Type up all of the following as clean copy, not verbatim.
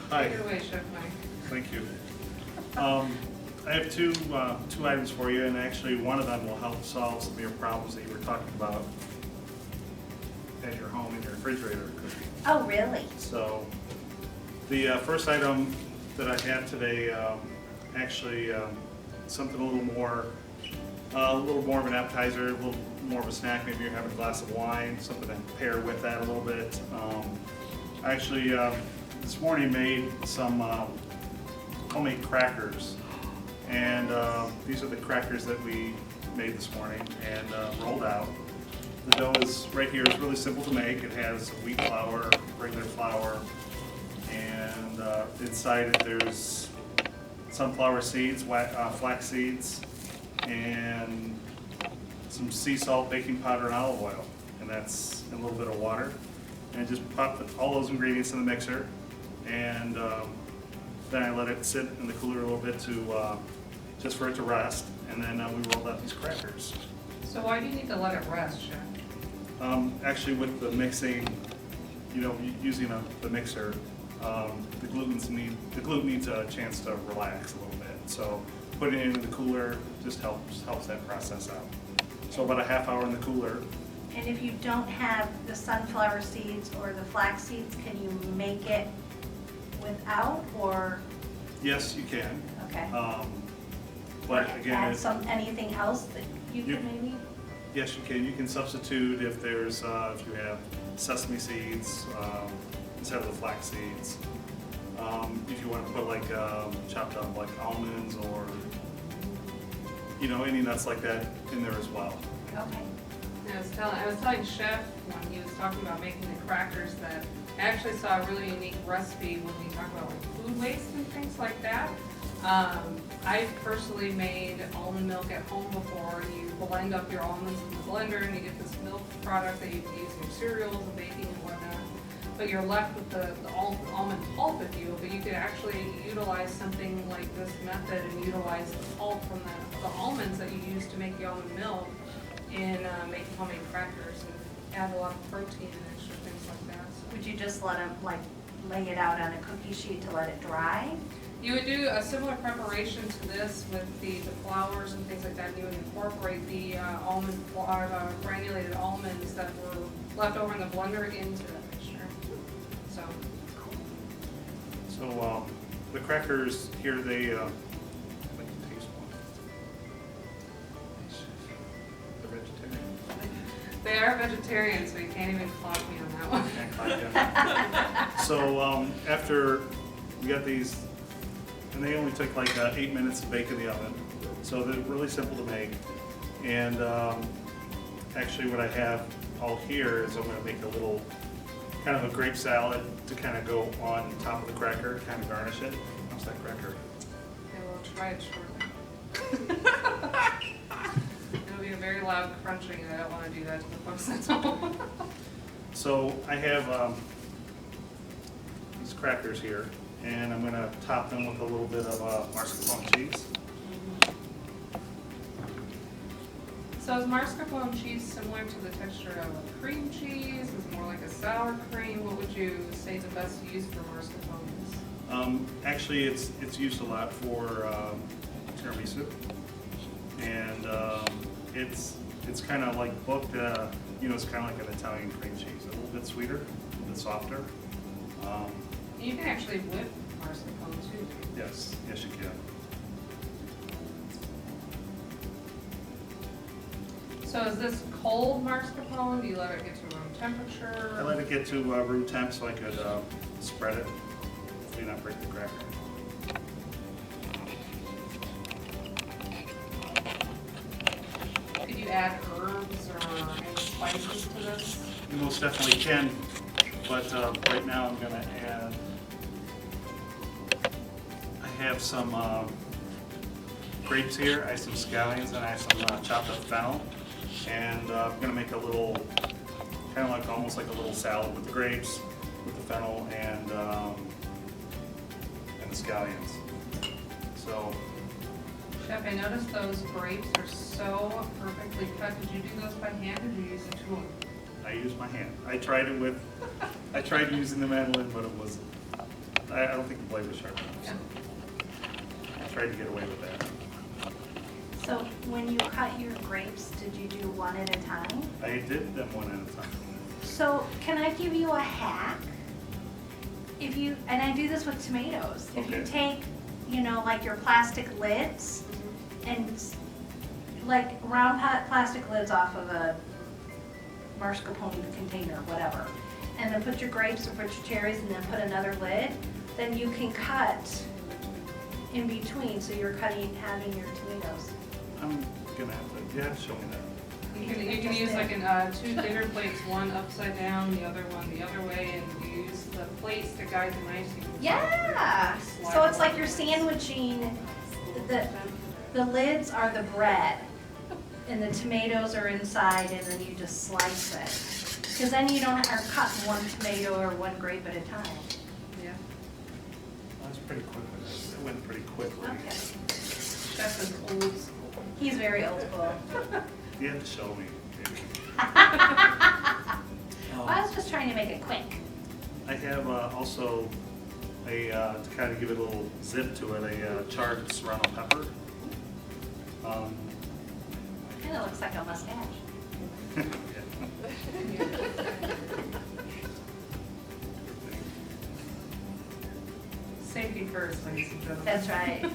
Hi. Take it away, Chef Mike. Thank you. I have two items for you, and actually one of them will help solve some of your problems that you were talking about at your home in your refrigerator cooking. Oh, really? So the first item that I have today, actually something a little more of an appetizer, a little more of a snack. Maybe you're having a glass of wine, something to pair with that a little bit. I actually this morning made some homemade crackers, and these are the crackers that we made this morning and rolled out. The dough is right here. It's really simple to make. It has wheat flour, regular flour, and inside it there's sunflower seeds, flax seeds, and some sea salt, baking powder, and olive oil, and that's a little bit of water. And I just pop all those ingredients in the mixer, and then I let it sit in the cooler a little bit to just for it to rest, and then we rolled out these crackers. So why do you need to let it rest, Chef? Actually, with the mixing, using the mixer, the gluten needs a chance to relax a little bit. So putting it into the cooler just helps that process out. So about a half hour in the cooler. And if you don't have the sunflower seeds or the flax seeds, can you make it without, or? Yes, you can. Okay. But again, Add anything else that you can maybe? yes, you can. You can substitute if there's if you have sesame seeds instead of the flax seeds. If you want to put like chopped up like almonds or any nuts like that in there as well. Okay. I was telling Chef when he was talking about making the crackers that I actually saw a really unique recipe when we talk about like food waste and things like that. I personally made almond milk at home before. You blend up your almonds in the blender and you get this milk product that you can use in your cereals and baking and whatnot. But you're left with the almond pulp, if you will. But you could actually utilize something like this method and utilize the pulp from the almonds that you use to make the almond milk in making homemade crackers and add a lot of protein and extra things like that. So Would you just let them lay it out on a cookie sheet to let it dry? you would do a similar preparation to this with the flours and things like that. You would incorporate the granulated almonds that were left over in the blender into the mixture. So the crackers here, they let me taste one. They're vegetarian. They are vegetarian, so you can't even clock me on that one. Can't quite get it. So after we got these, and they only took like 8 minutes to bake in the oven. So they're really simple to make. And actually what I have all here is I'm going to make a little kind of a grape salad to kind of go on top of the cracker, kind of garnish it. How's that cracker? Okay, we'll try it shortly. It'll be a very loud crunching, and I don't want to do that to the folks at home. So I have these crackers here, and I'm going to top them with a little bit of mascarpone cheese. So is mascarpone cheese similar to the texture of a cream cheese? Is it more like a sour cream? What would you say the best use for mascarpone is? Actually, it's used a lot for tiramisu, and it's kind of like booked. It's kind of like an Italian cream cheese, a little bit sweeter, a little bit softer. You can actually whip mascarpone too. Yes, you can. So is this cold mascarpone? Do you let it get to room temperature? I let it get to room temp so I could spread it, hopefully not break the cracker. Could you add herbs or any spices to this? You most definitely can, but right now I'm going to add, I have some grapes here, I have some scallions, and I have some chopped up fennel. And I'm going to make a little, kind of like almost like a little salad with the grapes, with the fennel, and the scallions. So, Chef, I noticed those grapes are so perfectly cut. Did you do those by hand or did you use a tool? I used my hand. I tried using the mandolin, but it was I don't think the blade was sharp enough, so I tried to get away with that. So when you cut your grapes, did you do one at a time? I did them one at a time. So can I give you a hack? If you, and I do this with tomatoes, if you Okay. take, you know, like your plastic lids and like round plastic lids off of a mascarpone container, whatever, and then put your grapes or put your cherries and then put another lid, then you can cut in between, so you're having your tomatoes. I'm gonna have to, you have to show me that. You can use like two dinner plates, one upside down, the other one the other way, and you use the plates to guide the knife. So you can Yeah, slide so it's it like over. you're sandwiching, the lids are the bread, and the tomatoes are inside, and then you just slice it. Because then you don't are cutting one tomato or one grape at a time. Yeah. That's pretty quick. It went pretty quickly. Okay. Chef is old school. He's very old school. You have to show me. I was just trying to make it quick. I have also to kind of give it a little zip to it, a charred serrano pepper. Kind of looks like a mustache. Safety first, ladies and gentlemen. That's right.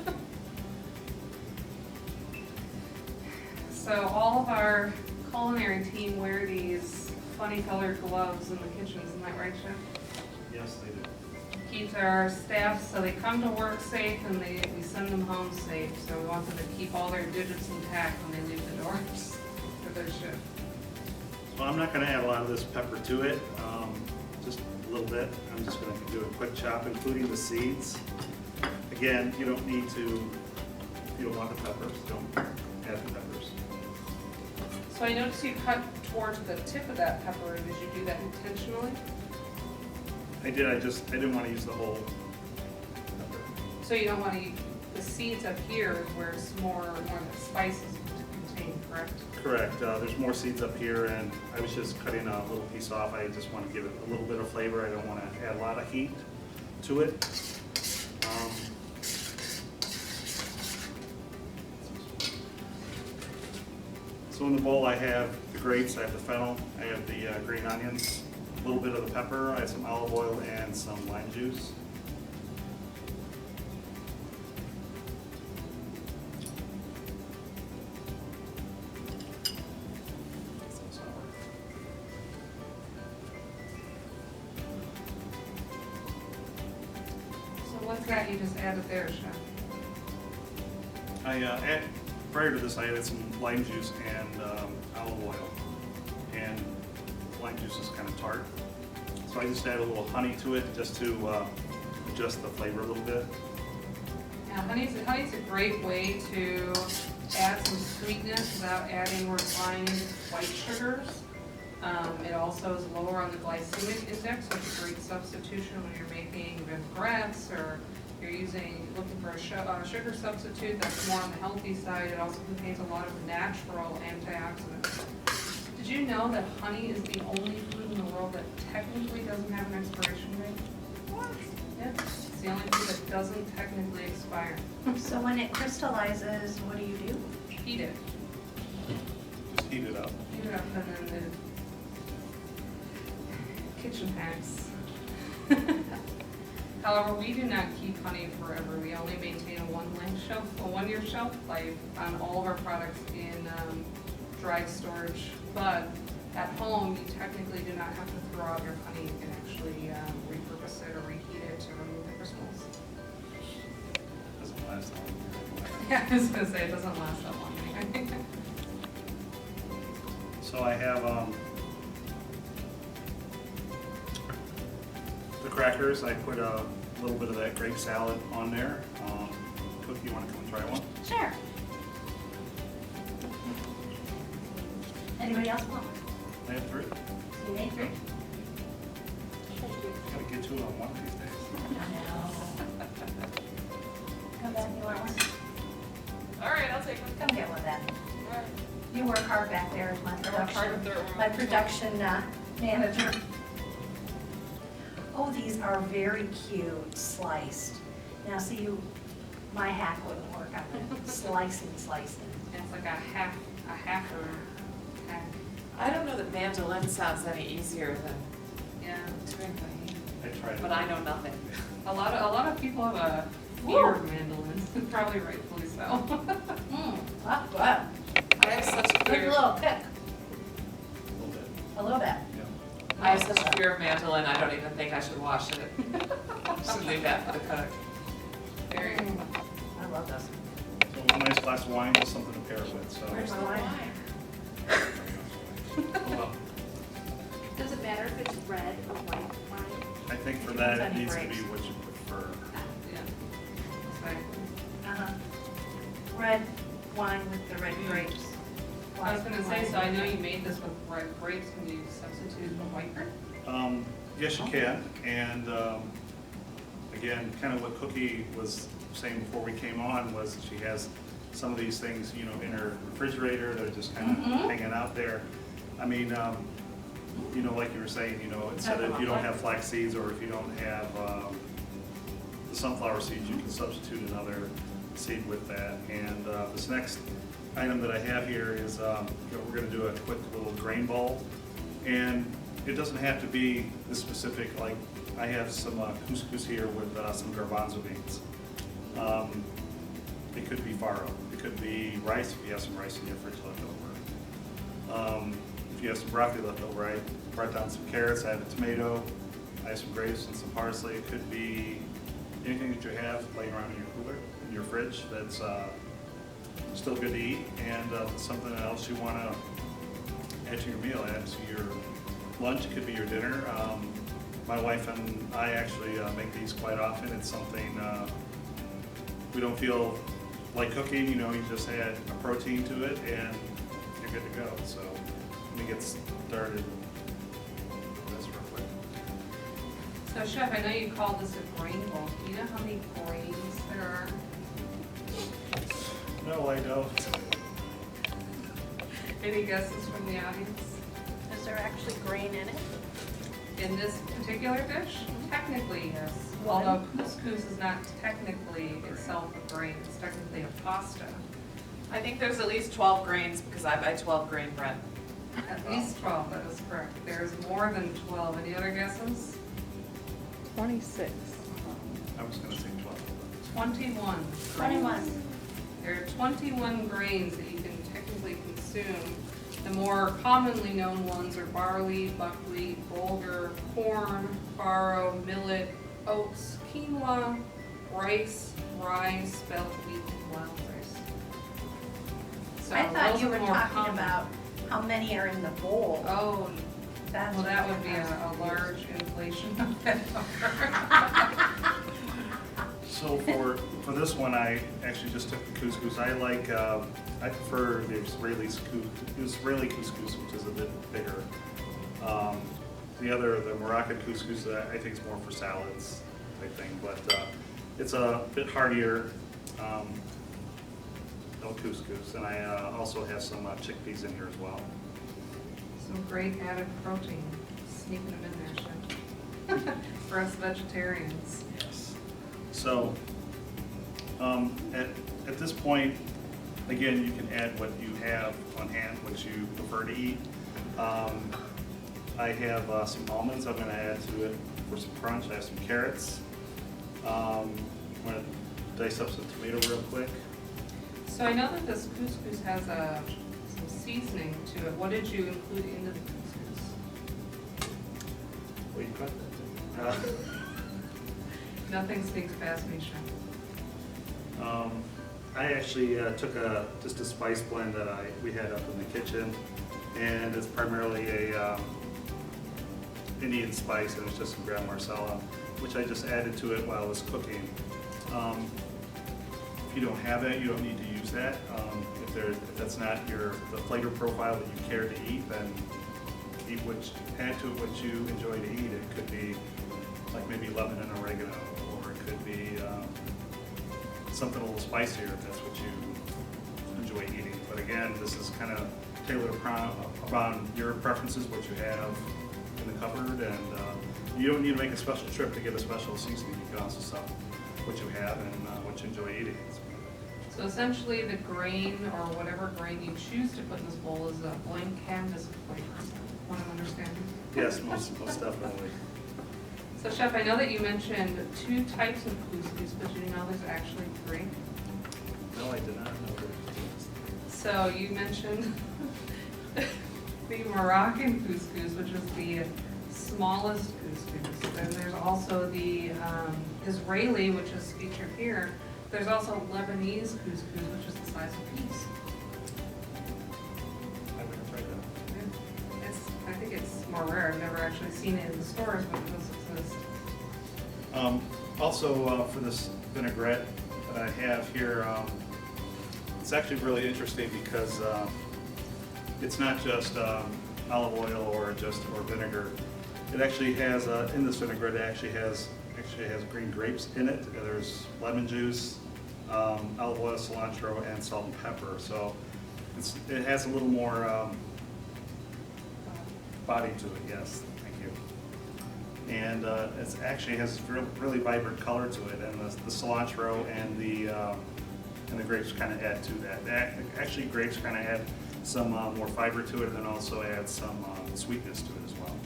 So all of our culinary team wear these funny colored gloves in the kitchen, isn't that right, Chef? Yes, they do. Keeps our staff, so they come to work safe and we send them home safe. So we want them to keep all their digits intact when they leave the doors for their shift. Well, I'm not gonna add a lot of this pepper to it, just a little bit. I'm just gonna do a quick chop, including the seeds. Again, you don't need to, if you don't want the peppers, don't add the peppers. So I noticed you cut towards the tip of that pepper. Did you do that intentionally? I did, I didn't wanna use the whole pepper. So you don't want to eat the seeds up here is where it's more of the spices to contain, correct? Correct, there's more seeds up here, and I was just cutting a little piece off. I just want to give it a little bit of flavor. I don't want to add a lot of heat to it. So in the bowl I have the grapes, I have the fennel, I have the green onions, a little bit of the pepper, I have some olive oil and some lime juice. So what's that you just added there, Chef? Prior to this, I added some lime juice and olive oil, and lime juice is kind of tart. So I just add a little honey to it just to adjust the flavor a little bit. Yeah, honey's a great way to add some sweetness without adding refined white sugars. It also is lower on the glycemic index, so it's a great substitution when you're making vinaigrettes or you're looking for a sugar substitute that's more on the healthy side. It also contains a lot of natural antioxidants. Did you know that honey is the only food in the world that technically doesn't have an expiration date? What? Yeah, it's the only food that doesn't technically expire. So when it crystallizes, what do you do? Heat it. Just heat it up. Heat it up and then the kitchen hacks. However, we do not keep honey forever. We only maintain a one-year shelf life on all of our products in dry storage. But at home, you technically do not have to throw out your honey. You can actually repurpose it or reheat it to remove the crystals. Doesn't last that long. Yeah, I was gonna say it doesn't last that long anyway. So I have the crackers. I put a little bit of that grape salad on there. Cook, you want to come and try one? Sure. Anybody else want? I have 3. You made 3? Gotta get to it on one of these days. Come back, you want one? All right, I'll take one. Come get one then. All right. You work hard back there as my I work hard production, up there. my production manager. Oh, these are very cute, sliced. Now, see, my hack wouldn't work on it, slicing. It's like a hacker hack. I don't know that mandolin sounds any easier than Yeah. doing by hand, I tried it. but I know nothing. A lot of people have a fear of mandolins, probably rightfully so. That's good. I have such a Good fear. little kick, A little bit, a little bit. yeah. I have such a fear of mandolin, I don't even think I should wash it. Should leave that for the cook. Very. I love this. So a nice glass of wine is something to pair it with, so. Where's the wine? Well, Does it matter if it's red or white wine? I think for Depends that, on it your needs to be grapes. what you prefer. Yeah. Exactly. Uh-huh. Red wine with the red grapes. I was gonna say, so I know you made this with red grapes, can you substitute the white grape? Yes, you can, and again, kind of what Cookie was saying before we came on was she has some of these things, you know, in her refrigerator, they're just kind of hanging out there. I mean, you know, like you were saying, you know, instead of, if you don't have flax seeds or if you don't have the sunflower seeds, you can substitute another seed with that. And this next item that I have here is, you know, we're gonna do a quick little grain bowl. And it doesn't have to be this specific, like, I have some couscous here with some garbanzo beans. It could be farro, it could be rice, if you have some rice in your fridge left over. If you have some broccoli left over, I brought down some carrots, I have a tomato, I have some grapes and some parsley. It could be anything that you have laying around in your cooler, in your fridge, that's still good to eat, and something else you want to add to your meal, add to your lunch, it could be your dinner. My wife and I actually make these quite often. It's something we don't feel like cooking, you know, you just add a protein to it and you're good to go. So let me get started with this real quick. So Chef, I know you called this a grain bowl, do you know how many grains there are? No, I don't. Any guesses from the audience? Is there actually grain in it? In this particular dish? Technically, yes. Although couscous is not technically itself a grain, it's technically a pasta. I think there's at least 12 grains because I buy 12 grain bread. At least 12, that is correct. There's more than 12. Any other guesses? 26. I was gonna say 12. 21. 21. There are 21 grains that you can technically consume. The more commonly known ones are barley, buckwheat, bulgur, corn, farro, millet, oats, quinoa, rice, rye, spelt wheat, and wild rice. So I thought those you are were the more talking common. about how many are in the bowl. Oh, That's well, that what would be I was a large inflation of that number. So for this one, I actually just took the couscous. I prefer the Israeli couscous, which is a bit bigger. The Moroccan couscous, I think is more for salads type thing, but it's a bit heartier than couscous. And I also have some chickpeas in here as well. Some great added protein, sneaking them in there, Chef. For us vegetarians. Yes. So, at this point, again, you can add what you have on hand, what you prefer to eat. I have some almonds I'm going to add to it for some crunch. I have some carrots. I'm going to dice up some tomato real quick. So I know that this couscous has some seasoning to it. What did you include into the couscous? Well, you cut that. Nothing speaks past me, Chef. I actually took just a spice blend that we had up in the kitchen, and it's primarily a Indian spice, and it's just some gram masala, which I just added to it while I was cooking. If you don't have that, you don't need to use that. If that's not the flavor profile that you care to eat, then add to it what you enjoy to eat. It could be like maybe lemon and oregano, or it could be something a little spicier if that's what you enjoy eating. But again, this is kind of tailored around your preferences, what you have in the cupboard, and you don't need to make a special trip to get a special seasoning. You can also sell what you have and what you enjoy eating. So essentially, the grain or whatever grain you choose to put in this bowl is a blank canvas of flavors, what I'm understanding. Yes, most definitely. So Chef, I know that you mentioned 2 types of couscous, but you know there's actually 3. No, I did not know that. So you mentioned the Moroccan couscous, which is the smallest couscous. And there's also the Israeli, which is featured here. There's also Lebanese couscous, which is the size of peas. I've never tried that. I think it's more rare. I've never actually seen it in the stores, but it does exist. Also, for this vinaigrette that I have here, it's actually really interesting because it's not just olive oil or vinegar. It actually has in this vinaigrette, it actually has green grapes in it. There's lemon juice, olive oil, cilantro, and salt and pepper. So it has a little more body to it. Yes, thank you. And it actually has really vibrant color to it, and the cilantro and the grapes kind of add to that. Actually, grapes kind of add some more fiber to it, and then also add some sweetness to it as well.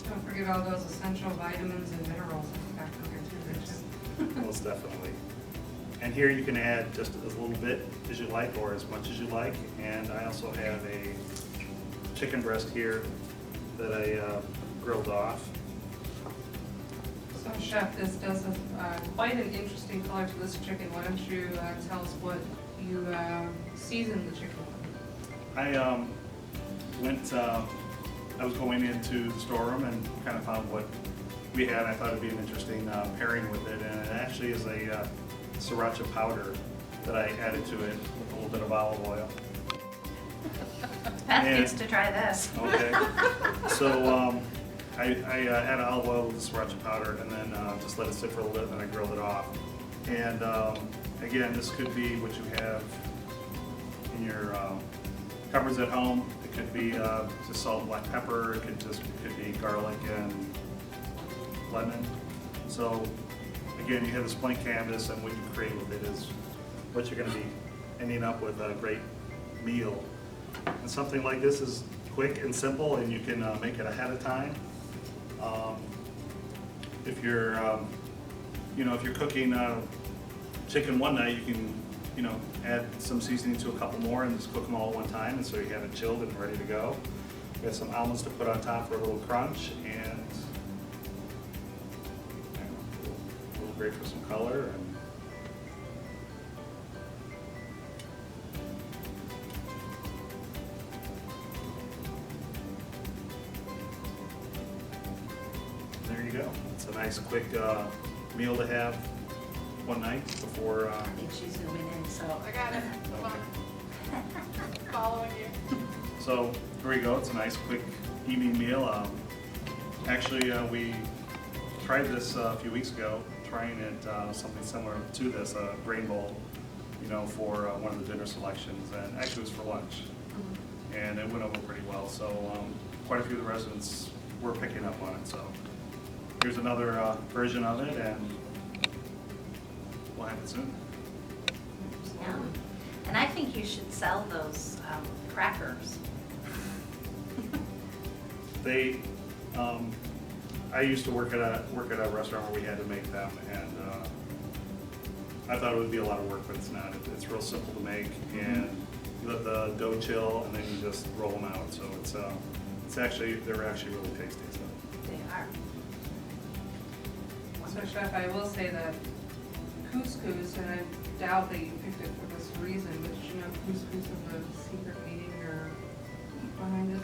Don't forget all those essential vitamins and minerals back in there too, Rich. Most definitely. And here you can add just as little bit as you like or as much as you like. And I also have a chicken breast here that I grilled off. So Chef, this does have quite an interesting color to this chicken. Why don't you tell us what you seasoned the chicken with? I was going into the storeroom and kind of found what we had. I thought it'd be an interesting pairing with it, and it actually is a sriracha powder that I added to it with a little bit of olive oil. Beth And- gets to try this. Okay. So I added olive oil with the sriracha powder, and then just let it sit for a little bit, and then I grilled it off. And again, this could be what you have in your cupboards at home. It could be just salt and black pepper. It could be garlic and lemon. So again, you have this blank canvas, and what you create with it is what you're going to be ending up with a great meal. And something like this is quick and simple, and you can make it ahead of time. If you're, if you're cooking chicken one night, you can, add some seasoning to a couple more and just cook them all at one time, and so you have it chilled and ready to go. We have some almonds to put on top for a little crunch, and a little great for some color. And there you go. It's a nice quick meal to have one night before. I think she's zooming in, so. I got it. Hold on. Following you. So there you go. It's a nice quick evening meal. Actually, we tried this a few weeks ago, trying it something similar to this, a grain bowl, for one of the dinner selections, and actually it was for lunch. And it went over pretty well. So quite a few of the residents were picking up on it. So here's another version of it, and we'll have it soon. Yeah. And I think you should sell those crackers. They, I used to work at a restaurant where we had to make them, and I thought it would be a lot of work, but it's not. It's real simple to make, and you let the dough chill, and then you just roll them out. So they're actually really tasty. So. They are. So Chef, I will say that couscous, and I doubt that you picked it for this reason, but did you know couscous is a secret meaning or behind it?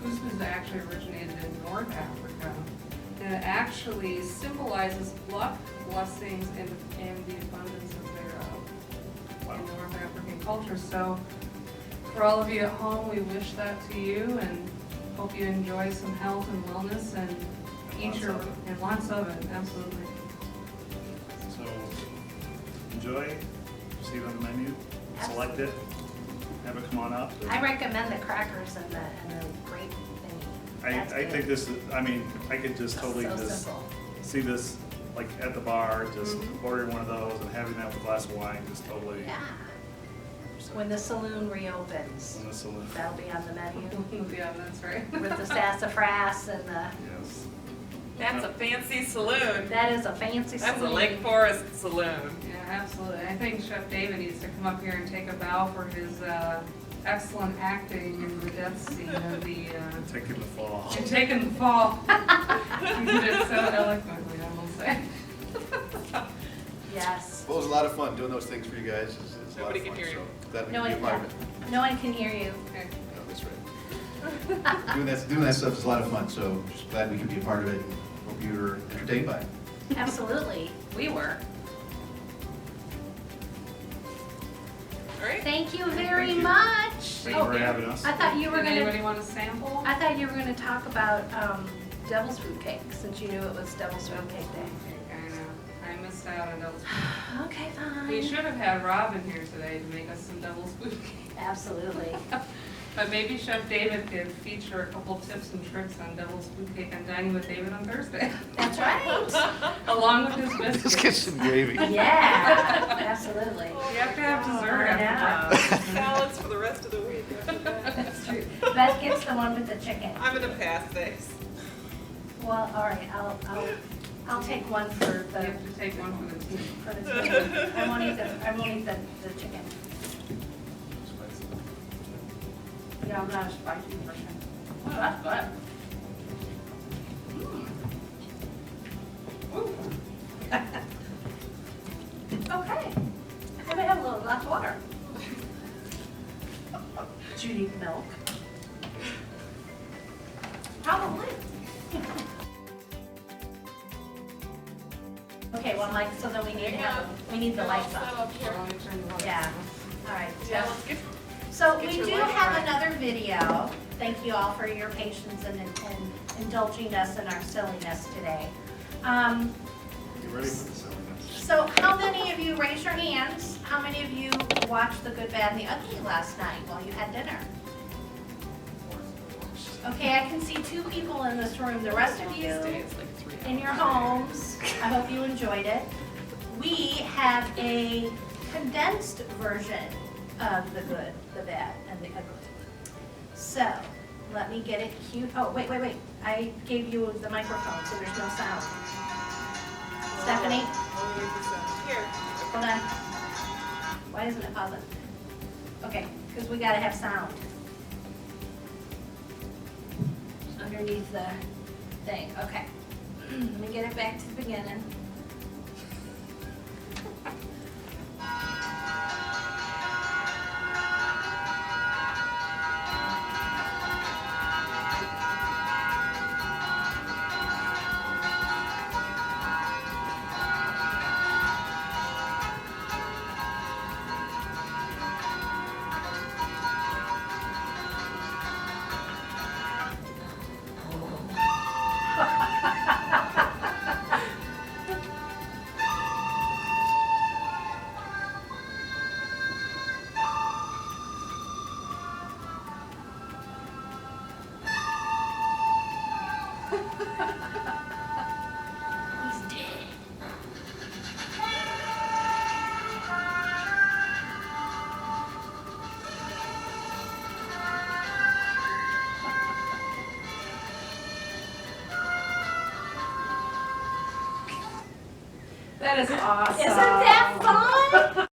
Couscous actually originated in North Africa, and it actually symbolizes luck, blessings, and the abundance of their in North African culture. So for all of you at home, we wish that to you, and hope you enjoy some health and wellness, and and lots of it, absolutely. So enjoy, see it on the menu, select it, have it come on up. I recommend the crackers and the grape thingy. That's I good. think this is, I mean, I could just totally So just simple. see this like at the bar, just ordering one of those and having that with a glass of wine, just totally. Yeah. When the saloon reopens, In the saloon. that'll be on the menu Yeah, that's right. with the sassafras and the, Yes. That's a fancy saloon. that is a fancy That's a saloon. Lake Forest saloon. Yeah, absolutely. I think Chef David needs to come up here and take a bow for his excellent acting in the death scene of the, Taking the fall. and taking the fall. He did it so eloquently, I will say. Yes. Well, it was a lot of fun doing those things for you guys. It's a lot Nobody of can fun, hear you. so glad we No could be a one, part of it. no one can hear you. Okay. No, that's right. Doing that stuff is a lot of fun, so just glad we could be a part of it and hope you were entertained by it. Absolutely. We were. All right. Thank you very Thank you. much. Thank you for having us. I thought you were Did anybody gonna, want a sample? I thought you were gonna talk about, devil's food cake, since you knew it was devil's food cake day. I know. I missed out on devil's. Okay, We fine. should have had Robin here today to make us some devil's food cake. Absolutely. But maybe Chef David could feature a couple tips and tricks on devil's food cake on Dining with David on Thursday, That's right. along with his biscuits. Let's get some gravy. Yeah, absolutely. You have to have dessert I after breakfast. Salads for the rest of the week. That's true. Beth gets the one with the chicken. I'm gonna pass, thanks. Well, all right, I'll take one for You the, have to take one for the team. for the chicken. I won't eat the chicken. Yeah, I'm not a spicy person. Oh, that's good. Okay. I'm gonna have a little glass of water. Do you need milk? Probably. Okay, well, Mike, so then we need the lights on. Well, let me turn the lights Yeah. on. All right. Yeah, let's get, So Get we your do light have on. another video. Thank you all for your patience and indulging us in our silliness today. You ready for the silliness? So how many of you, raise your hands, how many of you watched The Good, Bad, and the Ugly last night while you had dinner? Okay, I can see 2 people in this room. The rest of you stay, it's like 3 hours. in your homes, I hope you enjoyed it. We have a condensed version of The Good, the Bad, and the Ugly. So, let me get it cute. Oh, wait. I gave you the microphone, so there's no sound. Stephanie, Here. hold on. Why isn't it pausing? Okay, because we gotta have sound. Underneath the thing, okay. Let me get it back to the beginning. He's dead. That is awesome. Isn't that fun?